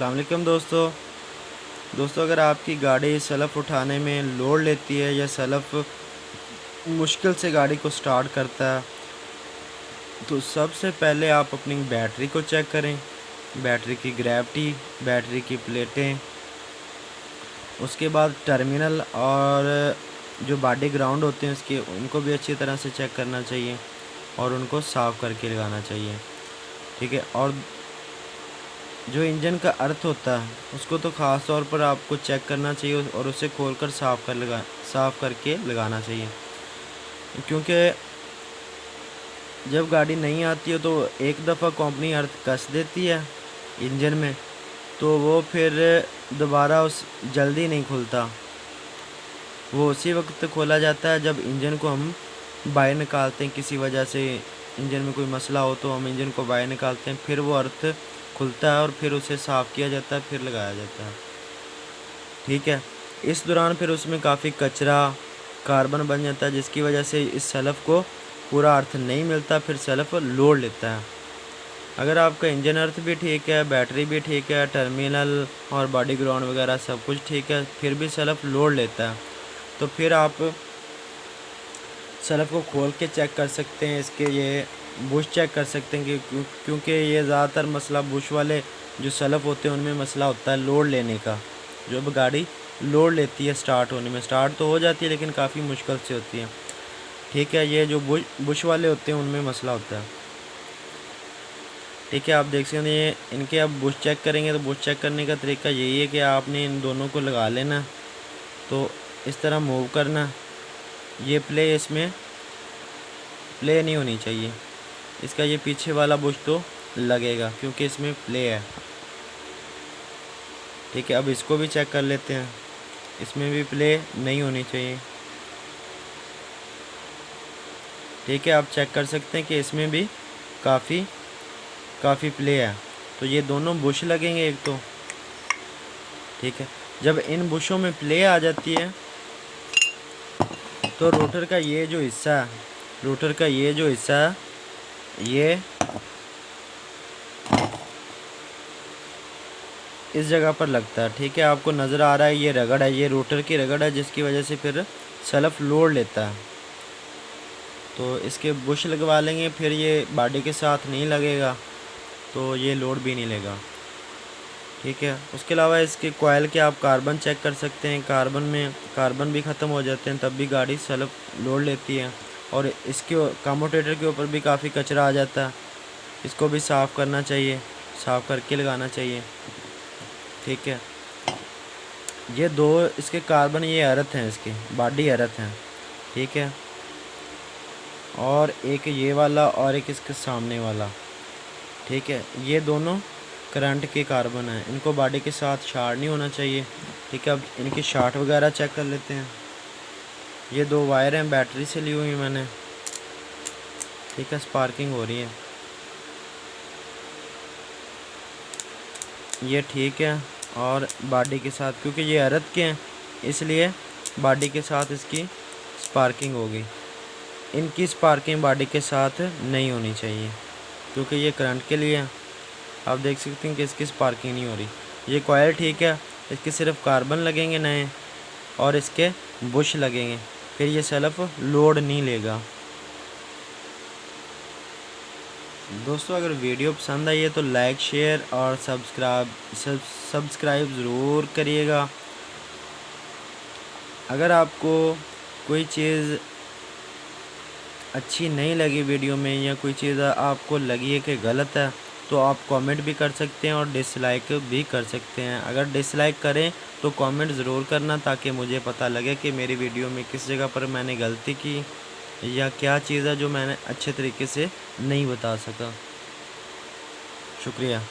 अस्सलाम वालेकुम दोस्तों अगर आपकी गाड़ी सलफ़ उठाने में लोड लेती है या सलफ़ मुश्किल से गाड़ी को स्टार्ट करता है तो सबसे पहले आप अपनी बैटरी को चेक करें। बैटरी की ग्रेविटी, बैटरी की प्लेटें, उसके बाद टर्मिनल और जो बॉडी ग्राउंड होते हैं उसके उनको भी अच्छी तरह से चेक करना चाहिए और उनको साफ़ करके लगाना चाहिए। ठीक है। और जो इंजन का अर्थ होता है उसको तो ख़ास तौर पर आपको चेक करना चाहिए और उसे खोलकर साफ़ करके लगाना चाहिए, क्योंकि जब गाड़ी नहीं आती है तो एक दफ़ा कंपनी अर्थ कस देती है इंजन में, तो वो फिर दोबारा उस जल्दी नहीं खुलता। वो उसी वक्त खोला जाता है जब इंजन को हम बाहर निकालते हैं। किसी वजह से इंजन में कोई मसला हो तो हम इंजन को बाहर निकालते हैं, फिर वो अर्थ खुलता है और फिर उसे साफ़ किया जाता है, फिर लगाया जाता है। ठीक है। इस दौरान फिर उसमें काफ़ी कचरा, कार्बन बन जाता है, जिसकी वजह से इस सलफ़ को पूरा अर्थ नहीं मिलता, फिर सलफ़ लोड लेता है। अगर आपका इंजन अर्थ भी ठीक है, बैटरी भी ठीक है, टर्मिनल और बॉडी ग्राउंड वगैरह सब कुछ ठीक है, फिर भी सलफ़ लोड लेता है, तो फिर आप सलफ़ को खोल के चेक कर सकते हैं। इसके ये बुश चेक कर सकते हैं कि क्योंकि ये ज़्यादातर मसला बुश वाले जो सलफ़ होते हैं उनमें मसला होता है लोड लेने का। जब गाड़ी लोड लेती है स्टार्ट होने में, स्टार्ट तो हो जाती है लेकिन काफ़ी मुश्किल से होती है। ठीक है। ये जो बुश वाले होते हैं उनमें मसला होता है। ठीक है। आप देख सकते हैं ये इनके अब बुश चेक करेंगे तो बुश चेक करने का तरीका यही है कि आपने इन दोनों को लगा लेना, तो इस तरह मूव करना। ये प्ले इसमें प्ले नहीं होनी चाहिए, इसका ये पीछे वाला बुश तो लगेगा क्योंकि इसमें प्ले है। ठीक है। अब इसको भी चेक कर लेते हैं, इसमें भी प्ले नहीं होनी चाहिए। ठीक है। आप चेक कर सकते हैं कि इसमें भी काफ़ी प्ले है, तो ये दोनों बुश लगेंगे एक तो। ठीक है। जब इन बुशों में प्ले आ जाती है तो रोटर का ये जो हिस्सा है ये इस जगह पर लगता है। ठीक है। आपको नज़र आ रहा है ये रगड़ है, ये रोटर की रगड़ है, जिसकी वजह से फिर सलफ़ लोड लेता है। तो इसके बुश लगवा लेंगे, फिर ये बॉडी के साथ नहीं लगेगा तो ये लोड भी नहीं लेगा। ठीक है। उसके अलावा इसके कॉइल के आप कार्बन चेक कर सकते हैं। कार्बन भी ख़त्म हो जाते हैं तब भी गाड़ी सलफ़ लोड लेती है। और इसके कम्यूटेटर के ऊपर भी काफ़ी कचरा आ जाता है, इसको भी साफ़ करना चाहिए, साफ़ करके लगाना चाहिए। ठीक है। ये दो इसके कार्बन ये अर्थ हैं, इसके बॉडी अर्थ हैं। ठीक है। और एक ये वाला और एक इसके सामने वाला। ठीक है। ये दोनों करंट के कार्बन हैं, इनको बॉडी के साथ शार्ट नहीं होना चाहिए। ठीक है। अब इनकी शार्ट वगैरह चेक कर लेते हैं। ये दो वायर हैं, बैटरी से ली हुई मैंने। ठीक है। स्पार्किंग हो रही है, ये ठीक है। और बॉडी के साथ क्योंकि ये अर्थ के हैं इसलिए बॉडी के साथ इसकी स्पार्किंग होगी। इनकी स्पार्किंग बॉडी के साथ नहीं होनी चाहिए क्योंकि ये करंट के लिए है। आप देख सकते हैं कि इसकी स्पार्किंग नहीं हो रही। ये कॉइल ठीक है, इसके सिर्फ कार्बन लगेंगे नए और इसके बुश लगेंगे, फिर ये सलफ़ लोड नहीं लेगा। दोस्तों अगर वीडियो पसंद आई है तो लाइक, शेयर और सब्सक्राइब ज़रूर करिएगा। अगर आपको कोई चीज़ अच्छी नहीं लगी वीडियो में या कोई चीज़ आपको लगी है कि गलत है तो आप कमेंट भी कर सकते हैं और डिसलाइक भी कर सकते हैं। अगर डिसलाइक करें तो कमेंट ज़रूर करना ताकि मुझे पता लगे कि मेरी वीडियो में किस जगह पर मैंने गलती की या क्या चीज़ है जो मैंने अच्छे तरीके से नहीं बता सका। शुक्रिया।